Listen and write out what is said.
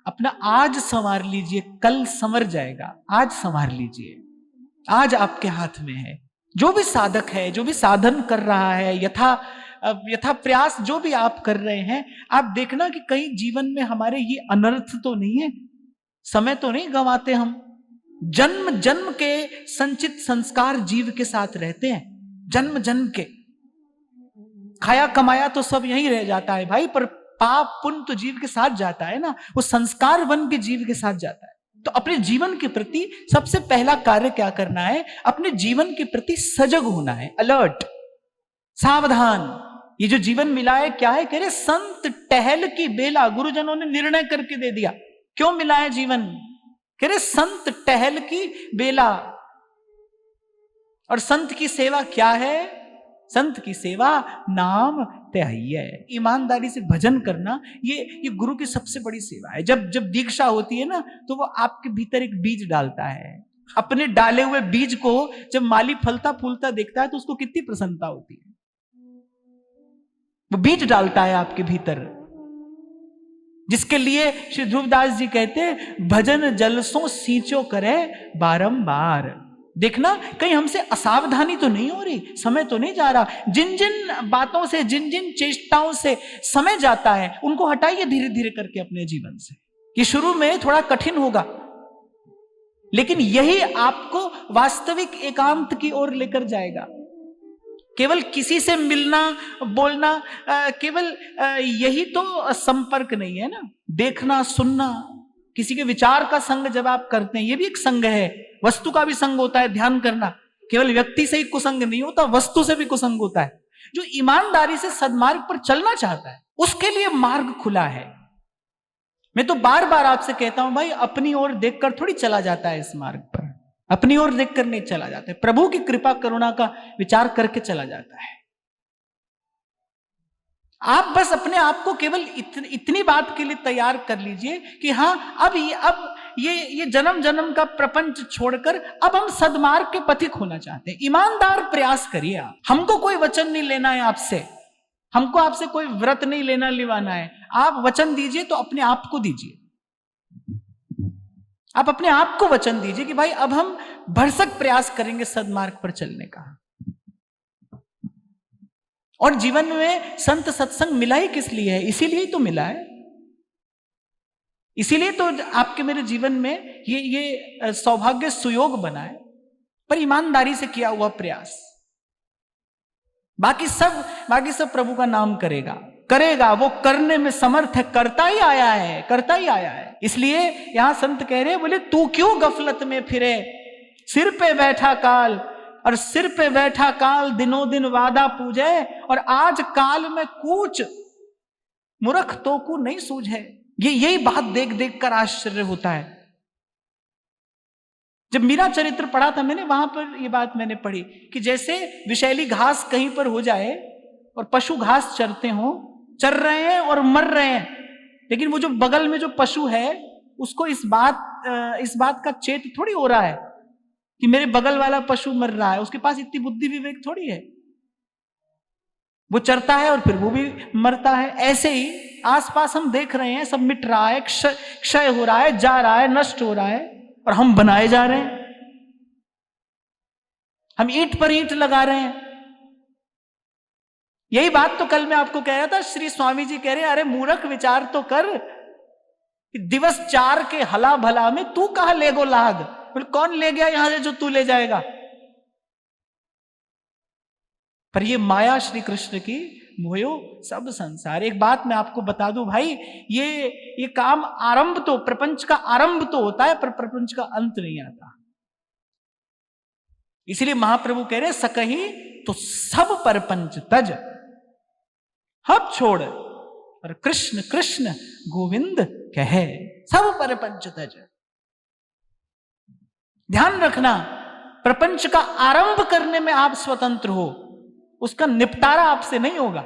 अपना आज संवार लीजिए, कल संवर जाएगा। आज संवार लीजिए, आज आपके हाथ में है। जो भी साधक है, जो भी साधन कर रहा है, यथा प्रयास जो भी आप कर रहे हैं, आप देखना कि कहीं जीवन में हमारे ये अनर्थ तो नहीं है, समय तो नहीं गंवाते हम। जन्म जन्म के संचित संस्कार जीव के साथ रहते हैं, जन्म जन्म के। खाया कमाया तो सब यहीं रह जाता है भाई, पर पाप पुण्य तो जीव के साथ जाता है ना, वो संस्कार बन के जीव के साथ जाता है। तो अपने जीवन के प्रति सबसे पहला कार्य क्या करना है? अपने जीवन के प्रति सजग होना है, अलर्ट, सावधान। ये जो जीवन मिला है क्या है? कह रहे संत टहल की बेला, गुरुजनों ने निर्णय करके दे दिया। क्यों मिला है जीवन? कह रहे संत टहल की बेला। और संत की सेवा क्या है? संत की सेवा नाम त्याह्य, ईमानदारी से भजन करना, ये गुरु की सबसे बड़ी सेवा है। जब दीक्षा होती है ना, तो वो आपके भीतर एक बीज डालता है। अपने डाले हुए बीज को जब माली फलता फूलता देखता है तो उसको कितनी प्रसन्नता होती है। वो बीज डालता है आपके भीतर, जिसके लिए श्री ध्रुवदास जी कहते हैं, भजन जलसों सींचो करे बारंबार। देखना कहीं हमसे असावधानी तो नहीं हो रही, समय तो नहीं जा रहा। जिन जिन बातों से, जिन जिन चेष्टाओं से समय जाता है, उनको हटाइए धीरे धीरे करके अपने जीवन से। ये शुरू में थोड़ा कठिन होगा, लेकिन यही आपको वास्तविक एकांत की ओर लेकर जाएगा। केवल किसी से मिलना बोलना, केवल यही तो संपर्क नहीं है ना। देखना सुनना, किसी के विचार का संग जब आप करते हैं, ये भी एक संग है। वस्तु का भी संग होता है, ध्यान करना। केवल व्यक्ति से ही कुसंग नहीं होता, वस्तु से भी कुसंग होता है। जो ईमानदारी से सद्मार्ग पर चलना चाहता है, उसके लिए मार्ग खुला है। मैं तो बार बार आपसे कहता हूं भाई, अपनी ओर देखकर थोड़ी चला जाता है इस मार्ग पर, अपनी ओर देखकर नहीं चला जाता है, प्रभु की कृपा करुणा का विचार करके चला जाता है। आप बस अपने आप को केवल इतनी बात के लिए तैयार कर लीजिए कि हाँ, अब ये जन्म जन्म का प्रपंच छोड़कर अब हम सद्मार्ग के पथिक होना चाहते हैं। ईमानदार प्रयास करिए आप। हमको कोई वचन नहीं लेना है आपसे, हमको आपसे कोई व्रत नहीं लेना निभाना है। आप वचन दीजिए तो अपने आप को दीजिए। आप अपने आप को वचन दीजिए कि भाई अब हम भरसक प्रयास करेंगे सद्मार्ग पर चलने का। और जीवन में संत सत्संग मिला ही किस लिए है? इसीलिए ही तो मिला है। इसीलिए तो आपके मेरे जीवन में ये सौभाग्य सुयोग बना है, पर ईमानदारी से किया हुआ प्रयास। बाकी सब प्रभु का नाम करेगा, वो करने में समर्थ है, करता ही आया है। इसलिए यहां संत कह रहे हैं, बोले तू क्यों गफलत में फिरे, सिर पे बैठा काल, और सिर पे बैठा काल दिनों दिन वादा पूजे, और आज काल में कूच मूर्ख तो को नहीं सूझे। यही बात देख देख कर आश्चर्य होता है। जब मीरा चरित्र पढ़ा था मैंने, वहां पर यह बात मैंने पढ़ी कि जैसे विषैली घास कहीं पर हो जाए और पशु घास चर रहे हैं और मर रहे हैं, लेकिन वो जो बगल में जो पशु है उसको इस बात का चेत थोड़ी हो रहा है कि मेरे बगल वाला पशु मर रहा है। उसके पास इतनी बुद्धि विवेक थोड़ी है। वो चरता है और फिर वो भी मरता है। ऐसे ही आसपास हम देख रहे हैं, सब मिट रहा है, क्षय हो रहा है, जा रहा है, नष्ट हो रहा है, और हम बनाए जा रहे हैं। हम ईंट पर ईंट लगा रहे हैं। यही बात तो कल मैं आपको कह रहा था। श्री स्वामी जी कह रहे हैं, अरे मूर्ख विचार तो कर, दिवस 4 के हला भला में तू कहां ले गो लाग। बोले कौन ले गया यहां से जो तू ले जाएगा। पर ये माया श्री कृष्ण की मोयो सब संसार। एक बात मैं आपको बता दूं भाई, ये काम आरंभ तो, प्रपंच का आरंभ तो होता है, पर प्रपंच का अंत नहीं आता। इसीलिए महाप्रभु कह रहे सकही तो सब परपंच तज, हब छोड़ और कृष्ण कृष्ण गोविंद कहे, सब परपंच तज। ध्यान रखना, प्रपंच का आरंभ करने में आप स्वतंत्र हो, उसका निपटारा आपसे नहीं होगा।